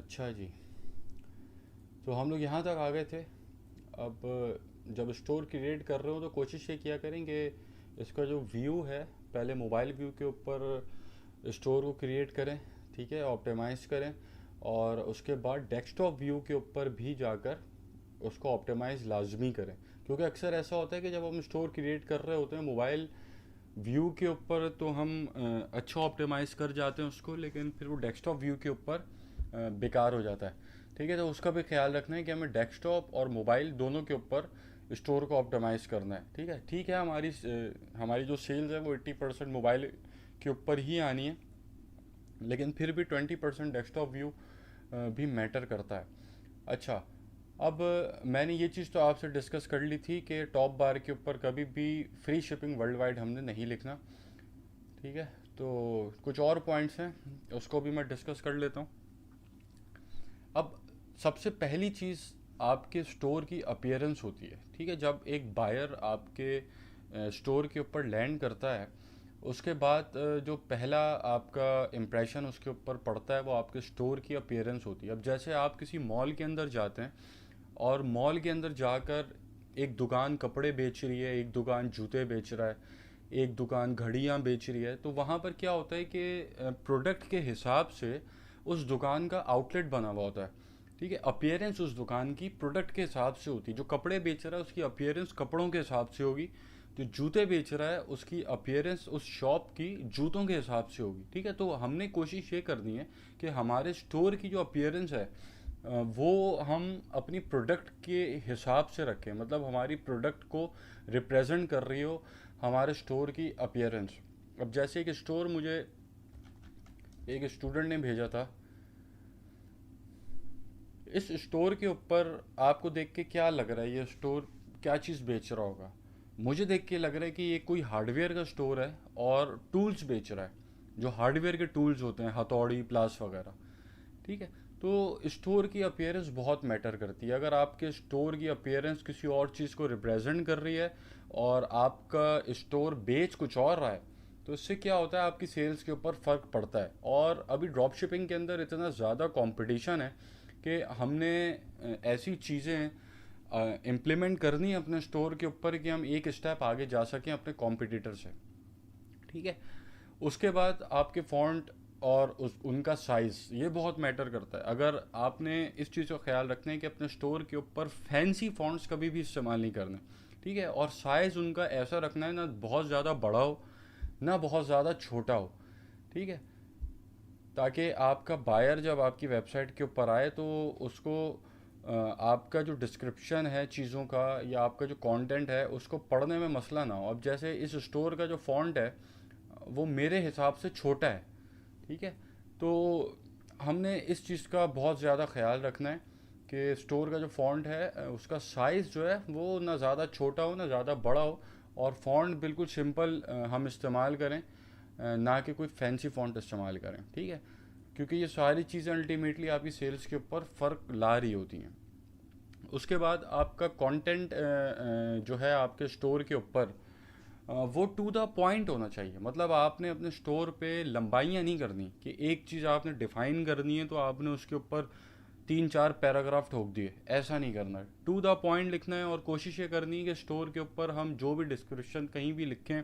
अच्छा जी। तो हम लोग यहाँ तक आ गए थे। अब जब स्टोर क्रिएट कर रहे हो तो कोशिश ये किया करें कि इसका जो व्यू है, पहले मोबाइल व्यू के ऊपर स्टोर को क्रिएट करें, ठीक है, ऑप्टिमाइज़ करें। और उसके बाद डेस्कटॉप व्यू के ऊपर भी जाकर उसको ऑप्टिमाइज़ लाजमी करें। क्योंकि अक्सर ऐसा होता है कि जब हम स्टोर क्रिएट कर रहे होते हैं मोबाइल व्यू के ऊपर तो हम अच्छा ऑप्टिमाइज़ कर जाते हैं उसको, लेकिन फिर वो डेस्कटॉप व्यू के ऊपर बेकार हो जाता है। ठीक है, तो उसका भी ख्याल रखना है कि हमें डेस्कटॉप और मोबाइल दोनों के ऊपर स्टोर को ऑप्टिमाइज़ करना है। ठीक है, हमारी जो सेल्स है वो 80% मोबाइल के ऊपर ही आनी है, लेकिन फिर भी 20% डेस्कटॉप व्यू भी मैटर करता है। अच्छा, अब मैंने ये चीज़ तो आपसे डिस्कस कर ली थी कि टॉप बार के ऊपर कभी भी फ्री शिपिंग वर्ल्ड वाइड हमने नहीं लिखना। ठीक है, तो कुछ और पॉइंट्स हैं, उसको भी मैं डिस्कस कर लेता हूँ। अब सबसे पहली चीज़ आपके स्टोर की अपीयरेंस होती है। ठीक है, जब एक बायर आपके स्टोर के ऊपर लैंड करता है, उसके बाद जो पहला आपका इम्प्रेशन उसके ऊपर पड़ता है वो आपके स्टोर की अपीयरेंस होती है। अब जैसे आप किसी मॉल के अंदर जाते हैं और मॉल के अंदर जाकर एक दुकान कपड़े बेच रही है, एक दुकान जूते बेच रहा है, एक दुकान घड़ियाँ बेच रही है, तो वहाँ पर क्या होता है कि प्रोडक्ट के हिसाब से उस दुकान का आउटलेट बना हुआ होता है। ठीक है, अपीयरेंस उस दुकान की प्रोडक्ट के हिसाब से होती है। जो कपड़े बेच रहा है उसकी अपीयरेंस कपड़ों के हिसाब से होगी, जो जूते बेच रहा है उसकी अपीयरेंस उस शॉप की जूतों के हिसाब से होगी। ठीक है, तो हमने कोशिश ये करनी है कि हमारे स्टोर की जो अपीयरेंस है वो हम अपनी प्रोडक्ट के हिसाब से रखें। मतलब हमारी प्रोडक्ट को रिप्रेजेंट कर रही हो हमारे स्टोर की अपीयरेंस। अब जैसे एक स्टोर मुझे एक स्टूडेंट ने भेजा था, इस स्टोर के ऊपर आपको देख के क्या लग रहा है ये स्टोर क्या चीज़ बेच रहा होगा? मुझे देख के लग रहा है कि ये कोई हार्डवेयर का स्टोर है और टूल्स बेच रहा है, जो हार्डवेयर के टूल्स होते हैं, हथौड़ी, प्लास वगैरह। ठीक है, तो स्टोर की अपीयरेंस बहुत मैटर करती है। अगर आपके स्टोर की अपीयरेंस किसी और चीज़ को रिप्रेजेंट कर रही है और आपका स्टोर बेच कुछ और रहा है, तो इससे क्या होता है, आपकी सेल्स के ऊपर फ़र्क पड़ता है। और अभी ड्रॉप शिपिंग के अंदर इतना ज़्यादा कंपटीशन है कि हमने ऐसी चीज़ें इम्प्लीमेंट करनी है अपने स्टोर के ऊपर कि हम एक स्टेप आगे जा सकें अपने कॉम्पिटिटर से। ठीक है, उसके बाद आपके फ़ॉन्ट और उनका साइज़ ये बहुत मैटर करता है। अगर आपने इस चीज़ का ख्याल रखना है कि अपने स्टोर के ऊपर फैंसी फ़ॉन्ट्स कभी भी इस्तेमाल नहीं करने। ठीक है, और साइज़ उनका ऐसा रखना है, ना बहुत ज़्यादा बड़ा हो ना बहुत ज़्यादा छोटा हो। ठीक है, ताकि आपका बायर जब आपकी वेबसाइट के ऊपर आए तो उसको आपका जो डिस्क्रिप्शन है चीज़ों का या आपका जो कंटेंट है उसको पढ़ने में मसला ना हो। अब जैसे इस स्टोर का जो फ़ॉन्ट है वो मेरे हिसाब से छोटा है। ठीक है, तो हमने इस चीज़ का बहुत ज़्यादा ख्याल रखना है कि स्टोर का जो फ़ॉन्ट है उसका साइज़ जो है वो ना ज़्यादा छोटा हो ना ज़्यादा बड़ा हो, और फ़ॉन्ट बिल्कुल सिंपल हम इस्तेमाल करें, ना कि कोई फैंसी फ़ॉन्ट इस्तेमाल करें। ठीक है, क्योंकि ये सारी चीज़ें अल्टीमेटली आपकी सेल्स के ऊपर फ़र्क ला रही होती हैं। उसके बाद आपका कंटेंट जो है आपके स्टोर के ऊपर वो टू द पॉइंट होना चाहिए। मतलब आपने अपने स्टोर पे लंबाइयाँ नहीं करनी कि एक चीज़ आपने डिफाइन करनी है तो आपने उसके ऊपर 3-4 पैराग्राफ ठोक दिए, ऐसा नहीं करना है। टू द पॉइंट लिखना है और कोशिश ये करनी है कि स्टोर के ऊपर हम जो भी डिस्क्रिप्शन कहीं भी लिखें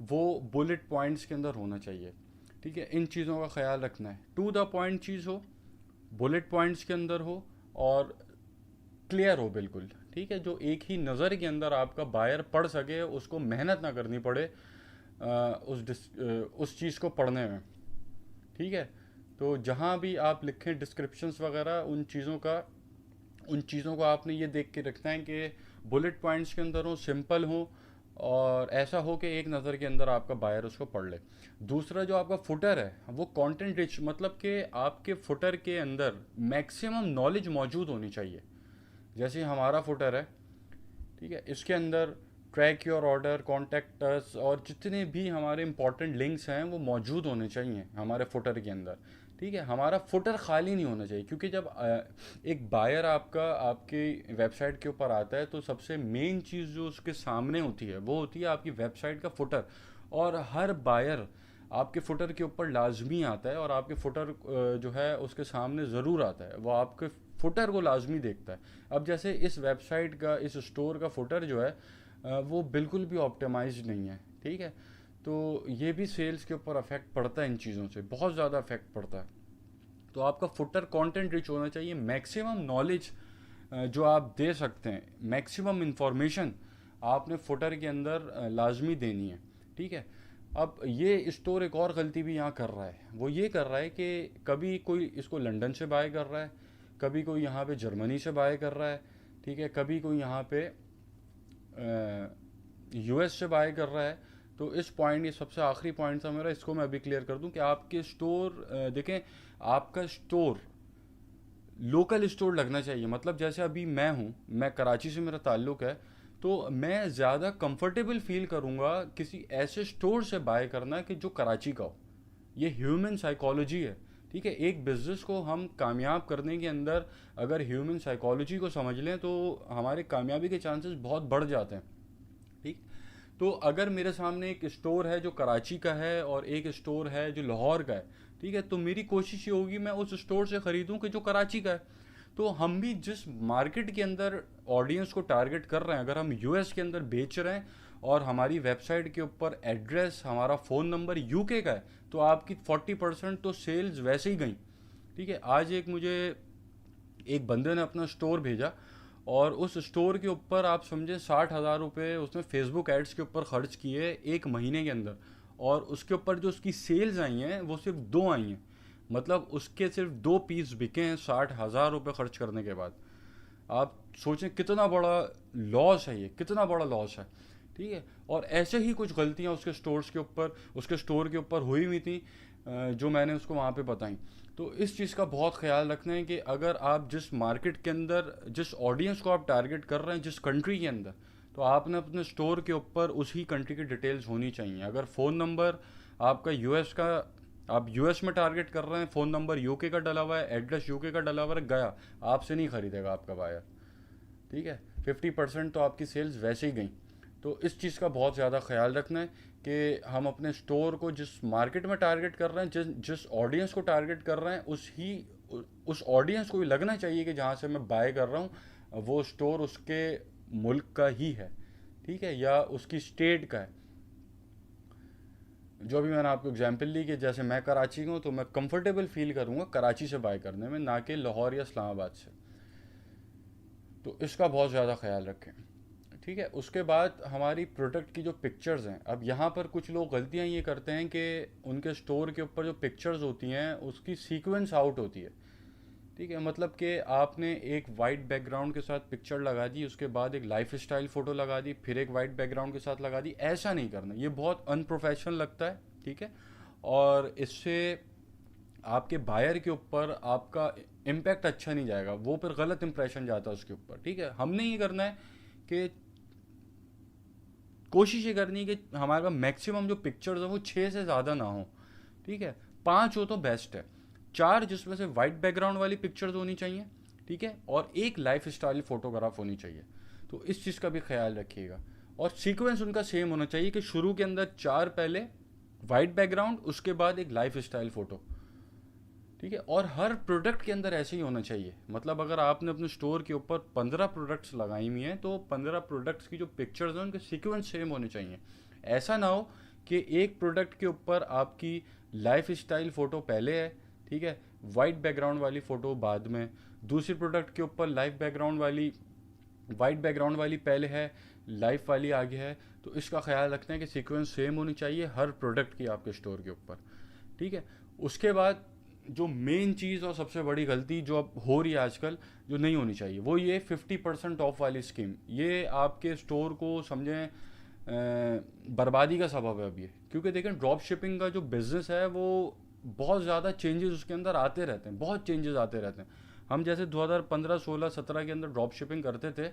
वो बुलेट पॉइंट्स के अंदर होना चाहिए। ठीक है, इन चीज़ों का ख्याल रखना है, टू द पॉइंट चीज़ हो, बुलेट पॉइंट्स के अंदर हो, और क्लियर हो बिल्कुल। ठीक है, जो एक ही नज़र के अंदर आपका बायर पढ़ सके, उसको मेहनत ना करनी पड़े उस चीज़ को पढ़ने में। ठीक है, तो जहाँ भी आप लिखें डिस्क्रिप्शंस वगैरह उन चीज़ों को आपने ये देख के रखना है कि बुलेट पॉइंट्स के अंदर हो, सिंपल हो, और ऐसा हो कि एक नज़र के अंदर आपका बायर उसको पढ़ ले। दूसरा जो आपका फुटर है वो कंटेंट रिच, मतलब कि आपके फुटर के अंदर मैक्सिमम नॉलेज मौजूद होनी चाहिए। जैसे हमारा फुटर है, ठीक है, इसके अंदर track your order, contact us और जितने भी हमारे इंपॉर्टेंट लिंक्स हैं वो मौजूद होने चाहिए हमारे फुटर के अंदर। ठीक है, हमारा फुटर खाली नहीं होना चाहिए, क्योंकि जब एक बायर आपका आपकी वेबसाइट के ऊपर आता है तो सबसे मेन चीज़ जो उसके सामने होती है वो होती है आपकी वेबसाइट का फुटर। और हर बायर आपके फुटर के ऊपर लाजमी आता है, और आपके फुटर जो है उसके सामने ज़रूर आता है, वो आपके फुटर को लाजमी देखता है। अब जैसे इस वेबसाइट का, इस स्टोर का फुटर जो है वो बिल्कुल भी ऑप्टिमाइज्ड नहीं है, ठीक है। तो ये भी सेल्स के ऊपर अफेक्ट पड़ता है, इन चीज़ों से बहुत ज़्यादा अफेक्ट पड़ता है। तो आपका फुटर कंटेंट रिच होना चाहिए, मैक्सिमम नॉलेज जो आप दे सकते हैं, मैक्सिमम इंफॉर्मेशन आपने फुटर के अंदर लाजमी देनी है, ठीक है। अब ये स्टोर एक और गलती भी यहाँ कर रहा है, वो ये कर रहा है कि कभी कोई इसको लंदन से बाय कर रहा है, कभी कोई यहाँ पे जर्मनी से बाय कर रहा है, ठीक है, कभी कोई यहाँ पे यूएस से बाय कर रहा है। तो इस पॉइंट, ये सबसे आखिरी पॉइंट था मेरा, इसको मैं अभी क्लियर कर दूं कि आपके स्टोर देखें, आपका स्टोर लोकल स्टोर लगना चाहिए। मतलब जैसे अभी मैं हूँ, मैं कराची से मेरा ताल्लुक़ है, तो मैं ज़्यादा कंफर्टेबल फील करूँगा किसी ऐसे स्टोर से बाय करना कि जो कराची का हो। ये ह्यूमन साइकोलॉजी है, ठीक है। एक बिज़नेस को हम कामयाब करने के अंदर अगर ह्यूमन साइकोलॉजी को समझ लें तो हमारे कामयाबी के चांसेस बहुत बढ़ जाते हैं, ठीक। तो अगर मेरे सामने एक स्टोर है जो कराची का है और एक स्टोर है जो लाहौर का है, ठीक है, तो मेरी कोशिश ये होगी मैं उस स्टोर से ख़रीदूं कि जो कराची का है। तो हम भी जिस मार्केट के अंदर ऑडियंस को टारगेट कर रहे हैं, अगर हम यूएस के अंदर बेच रहे हैं और हमारी वेबसाइट के ऊपर एड्रेस, हमारा फ़ोन नंबर यूके का है, तो आपकी 40% तो सेल्स वैसे ही गई, ठीक है। आज एक बंदे ने अपना स्टोर भेजा और उस स्टोर के ऊपर आप समझे 60,000 रुपये उसने फेसबुक एड्स के ऊपर खर्च किए एक महीने के अंदर, और उसके ऊपर जो उसकी सेल्स आई हैं वो सिर्फ 2 आई हैं। मतलब उसके सिर्फ 2 पीस बिके हैं 60,000 रुपये खर्च करने के बाद। आप सोचें कितना बड़ा लॉस है, ये कितना बड़ा लॉस है, ठीक है। और ऐसे ही कुछ गलतियां उसके स्टोर के ऊपर हुई हुई थी जो मैंने उसको वहाँ पे बताई। तो इस चीज़ का बहुत ख्याल रखना है कि अगर आप जिस मार्केट के अंदर, जिस ऑडियंस को आप टारगेट कर रहे हैं, जिस कंट्री के अंदर, तो आपने अपने स्टोर के ऊपर उसी कंट्री की डिटेल्स होनी चाहिए। अगर फ़ोन नंबर आपका यूएस का, आप यूएस में टारगेट कर रहे हैं, फ़ोन नंबर यूके का डला हुआ है, एड्रेस यूके का डला हुआ है, गया, आपसे नहीं खरीदेगा आपका बायर, ठीक है। 50% तो आपकी सेल्स वैसे ही गई। तो इस चीज़ का बहुत ज़्यादा ख्याल रखना है कि हम अपने स्टोर को जिस मार्केट में टारगेट कर रहे हैं, जिस ऑडियंस को टारगेट कर रहे हैं, उस ऑडियंस को भी लगना चाहिए कि जहाँ से मैं बाय कर रहा हूँ वो स्टोर उसके मुल्क का ही है, ठीक है, या उसकी स्टेट का है। जो भी मैंने आपको एग्जांपल ली कि जैसे मैं कराची का हूँ, तो मैं कंफर्टेबल फील करूँगा कराची से बाय करने में, ना कि लाहौर या इस्लामाबाद से। तो इसका बहुत ज़्यादा ख्याल रखें, ठीक है। उसके बाद हमारी प्रोडक्ट की जो पिक्चर्स हैं, अब यहाँ पर कुछ लोग गलतियाँ ये करते हैं कि उनके स्टोर के ऊपर जो पिक्चर्स होती हैं उसकी सीक्वेंस आउट होती है, ठीक है। मतलब कि आपने एक वाइट बैकग्राउंड के साथ पिक्चर लगा दी, उसके बाद एक लाइफ स्टाइल फ़ोटो लगा दी, फिर एक वाइट बैकग्राउंड के साथ लगा दी। ऐसा नहीं करना, ये बहुत अनप्रोफेशनल लगता है, ठीक है। और इससे आपके बायर के ऊपर आपका इम्पैक्ट अच्छा नहीं जाएगा, वो फिर गलत इंप्रेशन जाता है उसके ऊपर, ठीक है। हमने ये करना है कि कोशिश ये करनी है कि हमारे पास मैक्सिमम जो पिक्चर्स हैं वो 6 से ज़्यादा ना हो, ठीक है। 5 हो तो बेस्ट है, 4 जिसमें से वाइट बैकग्राउंड वाली पिक्चर्स होनी चाहिए, ठीक है, और एक लाइफ स्टाइल फोटोग्राफ होनी चाहिए। तो इस चीज़ का भी ख्याल रखिएगा। और सीक्वेंस उनका सेम होना चाहिए कि शुरू के अंदर 4 पहले वाइट बैकग्राउंड, उसके बाद एक लाइफ स्टाइल फ़ोटो, ठीक है। और हर प्रोडक्ट के अंदर ऐसे ही होना चाहिए। मतलब अगर आपने अपने स्टोर के ऊपर 15 प्रोडक्ट्स लगाई हुई हैं, तो 15 प्रोडक्ट्स की जो पिक्चर्स हैं उनके सीक्वेंस सेम होने चाहिए। ऐसा ना हो कि एक प्रोडक्ट के ऊपर आपकी लाइफ स्टाइल फ़ोटो पहले है, ठीक है, वाइट बैकग्राउंड वाली फ़ोटो बाद में, दूसरी प्रोडक्ट के ऊपर वाइट बैकग्राउंड वाली पहले है, लाइफ वाली आगे है। तो इसका ख्याल रखना है कि सीक्वेंस सेम होनी चाहिए हर प्रोडक्ट की आपके स्टोर के ऊपर, ठीक है। उसके बाद जो मेन चीज़ और सबसे बड़ी गलती जो अब हो रही है आजकल, जो नहीं होनी चाहिए, वो ये 50% ऑफ वाली स्कीम। ये आपके स्टोर को समझें बर्बादी का सबब है अब ये। क्योंकि देखें, ड्रॉप शिपिंग का जो बिज़नेस है वो बहुत ज़्यादा चेंजेस उसके अंदर आते रहते हैं, बहुत चेंजेस आते रहते हैं। हम जैसे 2015, 16, 17 के अंदर ड्रॉप शिपिंग करते थे,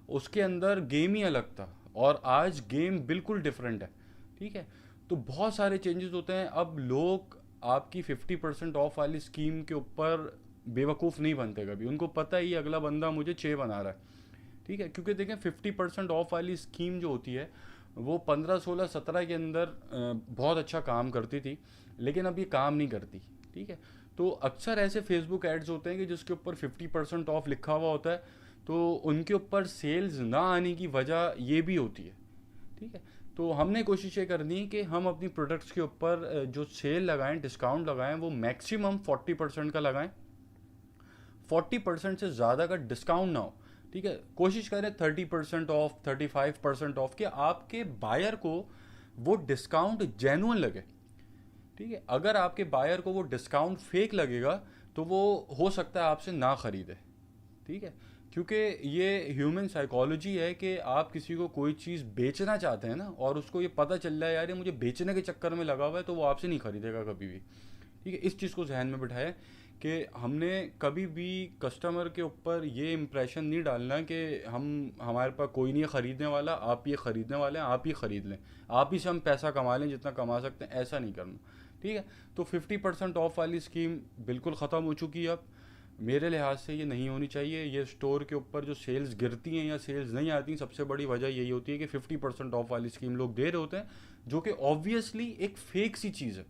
उसके अंदर गेम ही अलग था, और आज गेम बिल्कुल डिफरेंट है, ठीक है। तो बहुत सारे चेंजेस होते हैं। अब लोग आपकी 50% ऑफ वाली स्कीम के ऊपर बेवकूफ़ नहीं बनते कभी, उनको पता ही अगला बंदा मुझे 6 बना रहा है, ठीक है। क्योंकि देखें 50% ऑफ वाली स्कीम जो होती है वो 15 16 17 के अंदर बहुत अच्छा काम करती थी, लेकिन अब ये काम नहीं करती। ठीक है, तो अक्सर ऐसे फेसबुक एड्स होते हैं कि जिसके ऊपर 50% ऑफ लिखा हुआ होता है, तो उनके ऊपर सेल्स ना आने की वजह ये भी होती है। ठीक है, तो हमने कोशिश ये करनी है कि हम अपनी प्रोडक्ट्स के ऊपर जो सेल लगाएं, डिस्काउंट लगाएं, वो मैक्सिमम 40% का लगाएं। 40% से ज़्यादा का डिस्काउंट ना हो। ठीक है, कोशिश करें 30% ऑफ, 35% ऑफ, कि आपके बायर को वो डिस्काउंट जेन्युइन लगे। ठीक है, अगर आपके बायर को वो डिस्काउंट फेक लगेगा तो वो हो सकता है आपसे ना खरीदे। ठीक है, क्योंकि ये ह्यूमन साइकोलॉजी है कि आप किसी को कोई चीज़ बेचना चाहते हैं ना, और उसको ये पता चल रहा है यार ये मुझे बेचने के चक्कर में लगा हुआ है, तो वो आपसे नहीं खरीदेगा कभी भी। ठीक है, इस चीज़ को जहन में बिठाएं कि हमने कभी भी कस्टमर के ऊपर ये इम्प्रेशन नहीं डालना कि हमारे पास कोई नहीं है ख़रीदने वाला, आप ये ख़रीदने वाले हैं, आप ही ख़रीद लें, आप ही से हम पैसा कमा लें जितना कमा सकते हैं, ऐसा नहीं करना। ठीक है, तो 50% ऑफ वाली स्कीम बिल्कुल ख़त्म हो चुकी है अब। मेरे लिहाज से ये नहीं होनी चाहिए। ये स्टोर के ऊपर जो सेल्स गिरती हैं या सेल्स नहीं आती, सबसे बड़ी वजह यही होती है कि 50% ऑफ वाली स्कीम लोग दे रहे होते हैं, जो कि ऑब्वियसली एक फेक सी चीज़ है।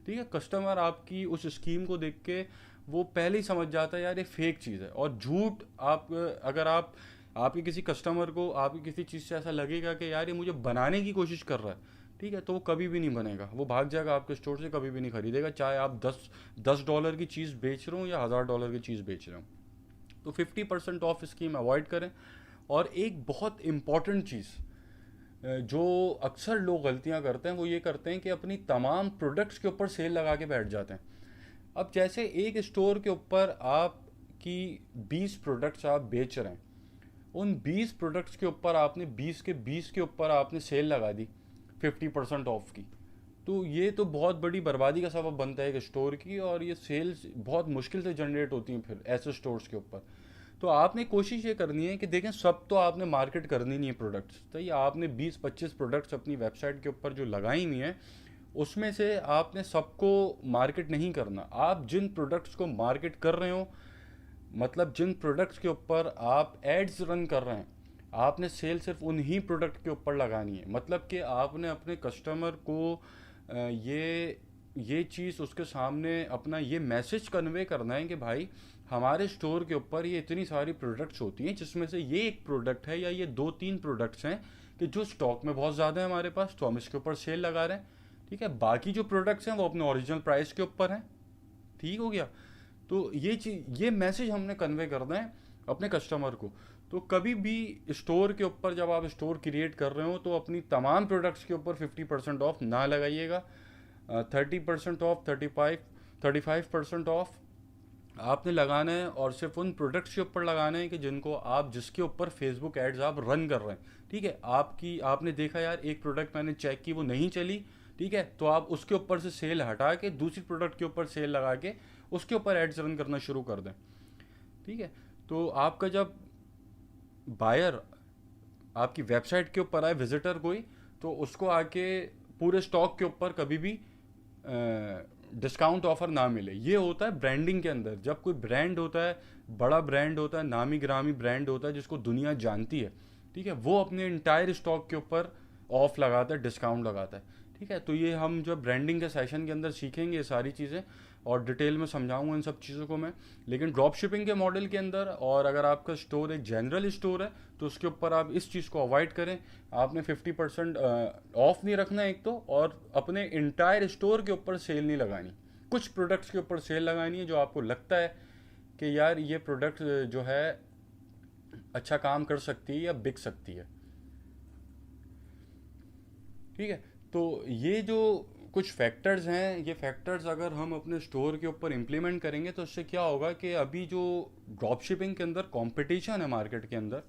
ठीक है, कस्टमर आपकी उस स्कीम को देख के वो पहले ही समझ जाता है यार ये फेक चीज़ है। और झूठ, आप अगर आपके किसी कस्टमर को आपकी किसी चीज़ से ऐसा लगेगा कि यार ये मुझे बनाने की कोशिश कर रहा है, ठीक है, तो वो कभी भी नहीं बनेगा, वो भाग जाएगा आपके स्टोर से, कभी भी नहीं खरीदेगा, चाहे आप $10 की चीज़ बेच रहे हो या $1000 की चीज़ बेच रहे हो। तो 50% ऑफ स्कीम अवॉइड करें। और एक बहुत इम्पॉर्टेंट चीज़ जो अक्सर लोग गलतियां करते हैं, वो ये करते हैं कि अपनी तमाम प्रोडक्ट्स के ऊपर सेल लगा के बैठ जाते हैं। अब जैसे एक स्टोर के ऊपर आपकी 20 प्रोडक्ट्स आप बेच रहे हैं, उन 20 प्रोडक्ट्स के ऊपर आपने 20 के 20 के ऊपर आपने सेल लगा दी 50% ऑफ की, तो ये तो बहुत बड़ी बर्बादी का सबब बनता है एक स्टोर की, और ये सेल्स बहुत मुश्किल से जनरेट होती हैं फिर ऐसे स्टोर्स के ऊपर। तो आपने कोशिश ये करनी है कि देखें, सब तो आपने मार्केट करनी नहीं है प्रोडक्ट्स, तो ये आपने 20-25 प्रोडक्ट्स अपनी वेबसाइट के ऊपर जो लगाई हुई हैं, उसमें से आपने सबको मार्केट नहीं करना। आप जिन प्रोडक्ट्स को मार्केट कर रहे हो, मतलब जिन प्रोडक्ट्स के ऊपर आप एड्स रन कर रहे हैं, आपने सेल सिर्फ उन्हीं प्रोडक्ट के ऊपर लगानी है। मतलब कि आपने अपने कस्टमर को ये चीज़ उसके सामने अपना ये मैसेज कन्वे करना है कि भाई हमारे स्टोर के ऊपर ये इतनी सारी प्रोडक्ट्स होती हैं, जिसमें से ये एक प्रोडक्ट है या ये 2-3 प्रोडक्ट्स हैं कि जो स्टॉक में बहुत ज़्यादा है हमारे पास, तो हम इसके ऊपर सेल लगा रहे हैं। ठीक है, बाकी जो प्रोडक्ट्स हैं वो अपने ओरिजिनल प्राइस के ऊपर हैं। ठीक हो गया, तो ये मैसेज हमने कन्वे करना है अपने कस्टमर को। तो कभी भी स्टोर के ऊपर जब आप स्टोर क्रिएट कर रहे हो, तो अपनी तमाम प्रोडक्ट्स के ऊपर 50% ऑफ ना लगाइएगा। 30% ऑफ, 35% ऑफ आपने लगाना है, और सिर्फ उन प्रोडक्ट्स के ऊपर लगाना है कि जिसके ऊपर फेसबुक एड्स आप रन कर रहे हैं। ठीक है, आपने देखा यार एक प्रोडक्ट मैंने चेक की वो नहीं चली, ठीक है, तो आप उसके ऊपर से सेल हटा के दूसरी प्रोडक्ट के ऊपर सेल लगा के उसके ऊपर एड्स रन करना शुरू कर दें। ठीक है, तो आपका जब बायर आपकी वेबसाइट के ऊपर आए, विजिटर कोई, तो उसको आके पूरे स्टॉक के ऊपर कभी भी डिस्काउंट ऑफर ना मिले। ये होता है ब्रांडिंग के अंदर, जब कोई ब्रांड होता है, बड़ा ब्रांड होता है, नामी ग्रामी ब्रांड होता है जिसको दुनिया जानती है, ठीक है, वो अपने इंटायर स्टॉक के ऊपर ऑफ लगाता है, डिस्काउंट लगाता है। ठीक है, तो ये हम जब ब्रांडिंग के सेशन के अंदर सीखेंगे ये सारी चीज़ें, और डिटेल में समझाऊंगा इन सब चीज़ों को मैं। लेकिन ड्रॉप शिपिंग के मॉडल के अंदर, और अगर आपका स्टोर एक जनरल स्टोर है, तो उसके ऊपर आप इस चीज़ को अवॉइड करें। आपने 50% ऑफ नहीं रखना एक तो, और अपने इंटायर स्टोर के ऊपर सेल नहीं लगानी। कुछ प्रोडक्ट्स के ऊपर सेल लगानी है जो आपको लगता है कि यार ये प्रोडक्ट जो है अच्छा काम कर सकती है या बिक सकती है। ठीक है, तो ये जो कुछ फैक्टर्स हैं, ये फैक्टर्स अगर हम अपने स्टोर के ऊपर इम्प्लीमेंट करेंगे, तो उससे क्या होगा कि अभी जो ड्रॉप शिपिंग के अंदर कंपटीशन है मार्केट के अंदर,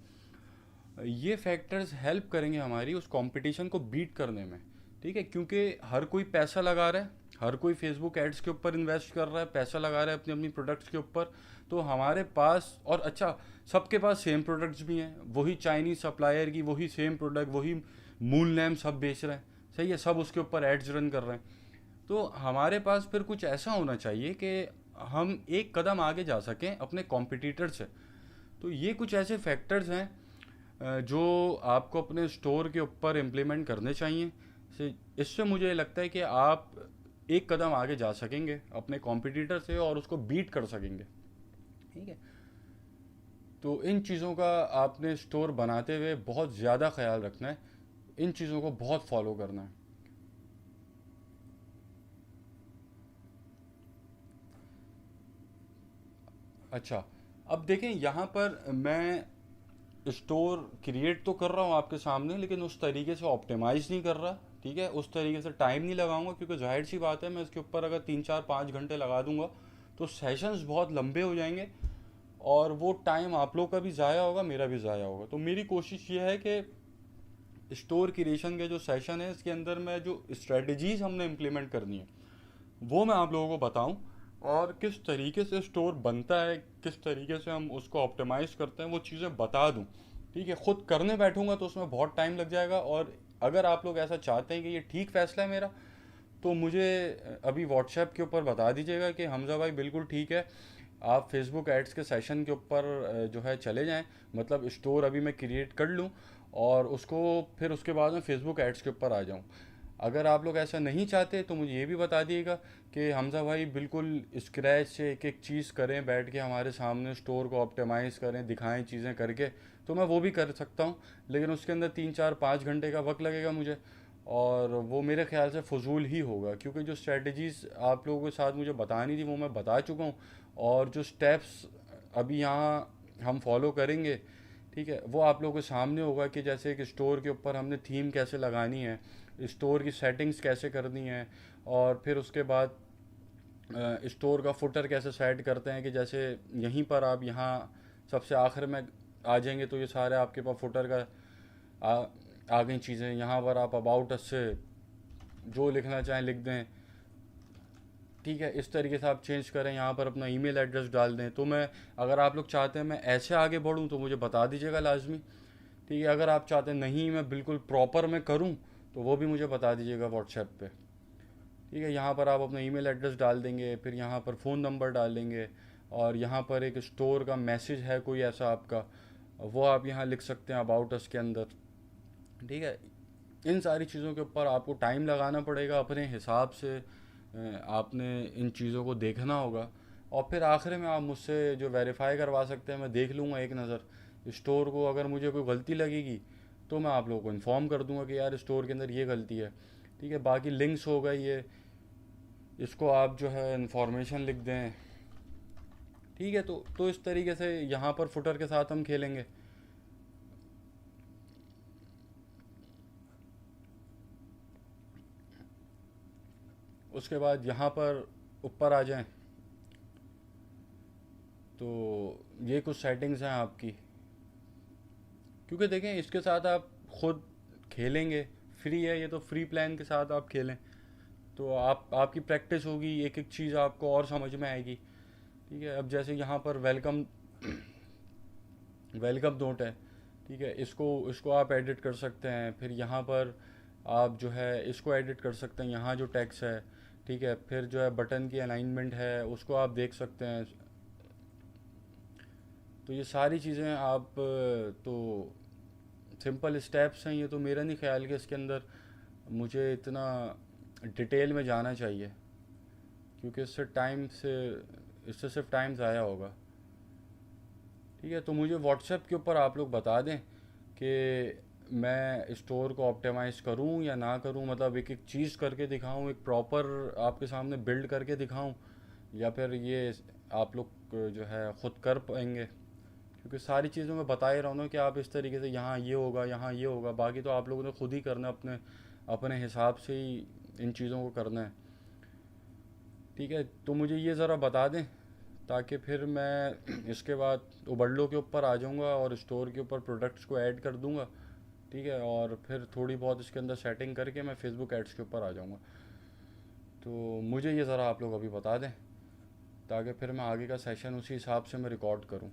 ये फैक्टर्स हेल्प करेंगे हमारी उस कंपटीशन को बीट करने में। ठीक है, क्योंकि हर कोई पैसा लगा रहा है, हर कोई फेसबुक एड्स के ऊपर इन्वेस्ट कर रहा है, पैसा लगा रहा है अपनी अपनी प्रोडक्ट्स के ऊपर। तो हमारे पास, और अच्छा सबके पास सेम प्रोडक्ट्स भी हैं, वही चाइनीज सप्लायर की वही सेम प्रोडक्ट, वही मूल नेम सब बेच रहे हैं, सही है, सब उसके ऊपर एड्स रन कर रहे हैं। तो हमारे पास फिर कुछ ऐसा होना चाहिए कि हम एक कदम आगे जा सकें अपने कॉम्पिटिटर से। तो ये कुछ ऐसे फैक्टर्स हैं जो आपको अपने स्टोर के ऊपर इम्प्लीमेंट करने चाहिए। इससे मुझे लगता है कि आप एक कदम आगे जा सकेंगे अपने कॉम्पिटिटर से और उसको बीट कर सकेंगे। ठीक है, तो इन चीज़ों का आपने स्टोर बनाते हुए बहुत ज़्यादा ख्याल रखना है, इन चीज़ों को बहुत फॉलो करना है। अच्छा, अब देखें यहाँ पर मैं स्टोर क्रिएट तो कर रहा हूँ आपके सामने, लेकिन उस तरीके से ऑप्टिमाइज नहीं कर रहा। ठीक है, उस तरीके से टाइम नहीं लगाऊंगा, क्योंकि जाहिर सी बात है मैं इसके ऊपर अगर 3 4 5 घंटे लगा दूंगा तो सेशंस बहुत लंबे हो जाएंगे और वो टाइम आप लोग का भी ज़ाया होगा, मेरा भी ज़ाया होगा। तो मेरी कोशिश ये है कि स्टोर क्रिएशन के जो सेशन है इसके अंदर मैं जो स्ट्रेटजीज हमने इम्प्लीमेंट करनी है वो मैं आप लोगों को बताऊं, और किस तरीके से स्टोर बनता है, किस तरीके से हम उसको ऑप्टिमाइज करते हैं, वो चीज़ें बता दूं। ठीक है, खुद करने बैठूंगा तो उसमें बहुत टाइम लग जाएगा, और अगर आप लोग ऐसा चाहते हैं कि ये ठीक फैसला है मेरा, तो मुझे अभी व्हाट्सएप के ऊपर बता दीजिएगा कि हमज़ा भाई बिल्कुल ठीक है, आप फेसबुक एड्स के सेशन के ऊपर जो है चले जाएं, मतलब स्टोर अभी मैं क्रिएट कर लूं और उसको फिर उसके बाद में फेसबुक एड्स के ऊपर आ जाऊं। अगर आप लोग ऐसा नहीं चाहते तो मुझे ये भी बता दिएगा कि हमज़ा भाई बिल्कुल स्क्रैच से एक एक चीज़ करें, बैठ के हमारे सामने स्टोर को ऑप्टिमाइज़ करें, दिखाएं चीज़ें करके, तो मैं वो भी कर सकता हूँ। लेकिन उसके अंदर 3 4 5 घंटे का वक्त लगेगा मुझे, और वो मेरे ख्याल से फजूल ही होगा, क्योंकि जो स्ट्रेटजीज़ आप लोगों के साथ मुझे बतानी थी वो मैं बता चुका हूँ, और जो स्टेप्स अभी यहाँ हम फॉलो करेंगे, ठीक है, वो आप लोगों के सामने होगा कि जैसे एक स्टोर के ऊपर हमने थीम कैसे लगानी है, स्टोर की सेटिंग्स कैसे करनी है, और फिर उसके बाद स्टोर का फुटर कैसे सेट करते हैं कि जैसे यहीं पर आप यहाँ सबसे आखिर में आ जाएंगे तो ये सारे आपके पास फुटर का आ, आ गई चीज़ें, यहाँ पर आप अबाउट अस से जो लिखना चाहें लिख दें। ठीक है, इस तरीके से आप चेंज करें, यहाँ पर अपना ईमेल एड्रेस डाल दें। तो मैं, अगर आप लोग चाहते हैं मैं ऐसे आगे बढ़ूँ तो मुझे बता दीजिएगा लाजमी। ठीक है, अगर आप चाहते हैं नहीं मैं बिल्कुल प्रॉपर में करूँ तो वो भी मुझे बता दीजिएगा व्हाट्सएप पे। ठीक है, यहाँ पर आप अपना ईमेल एड्रेस डाल देंगे, फिर यहाँ पर फ़ोन नंबर डाल देंगे, और यहाँ पर एक स्टोर का मैसेज है कोई ऐसा आपका, वो आप यहाँ लिख सकते हैं अबाउट अस के अंदर। ठीक है, इन सारी चीज़ों के ऊपर आपको टाइम लगाना पड़ेगा अपने हिसाब से, आपने इन चीज़ों को देखना होगा, और फिर आखिर में आप मुझसे जो वेरीफाई करवा सकते हैं मैं देख लूँगा एक नज़र स्टोर को। अगर मुझे कोई गलती लगेगी तो मैं आप लोगों को इन्फॉर्म कर दूंगा कि यार स्टोर के अंदर ये गलती है। ठीक है, बाकी लिंक्स हो गई ये, इसको आप जो है इंफॉर्मेशन लिख दें। ठीक है, तो इस तरीके से यहाँ पर फुटर के साथ हम खेलेंगे। उसके बाद यहाँ पर ऊपर आ जाएं तो ये कुछ सेटिंग्स हैं आपकी, क्योंकि देखें इसके साथ आप खुद खेलेंगे, फ्री है ये, तो फ्री प्लान के साथ आप खेलें तो आपकी प्रैक्टिस होगी, एक एक चीज़ आपको और समझ में आएगी। ठीक है, अब जैसे यहाँ पर वेलकम वेलकम नोट है। ठीक है, इसको इसको आप एडिट कर सकते हैं, फिर यहाँ पर आप जो है इसको एडिट कर सकते हैं, यहाँ जो टेक्स्ट है। ठीक है, फिर जो है बटन की अलाइनमेंट है उसको आप देख सकते हैं। तो ये सारी चीज़ें आप तो सिंपल स्टेप्स हैं ये, तो मेरा नहीं ख्याल कि इसके अंदर मुझे इतना डिटेल में जाना चाहिए, क्योंकि इससे सिर्फ टाइम ज़ाया होगा। ठीक है, तो मुझे व्हाट्सएप के ऊपर आप लोग बता दें कि मैं स्टोर को ऑप्टिमाइज़ करूं या ना करूं, मतलब एक एक चीज़ करके दिखाऊं, एक प्रॉपर आपके सामने बिल्ड करके दिखाऊं, या फिर ये आप लोग जो है ख़ुद कर पाएंगे। क्योंकि सारी चीज़ों में बता ही रहा हूँ ना कि आप इस तरीके से यहाँ ये होगा, यहाँ ये होगा, बाकी तो आप लोगों ने खुद ही करना, अपने अपने हिसाब से ही इन चीज़ों को करना है। ठीक है, तो मुझे ये ज़रा बता दें ताकि फिर मैं इसके बाद उबरलो के ऊपर आ जाऊँगा और स्टोर के ऊपर प्रोडक्ट्स को ऐड कर दूँगा। ठीक है, और फिर थोड़ी बहुत इसके अंदर सेटिंग करके मैं फेसबुक एड्स के ऊपर आ जाऊँगा। तो मुझे ये ज़रा आप लोग अभी बता दें ताकि फिर मैं आगे का सेशन उसी हिसाब से मैं रिकॉर्ड करूँ।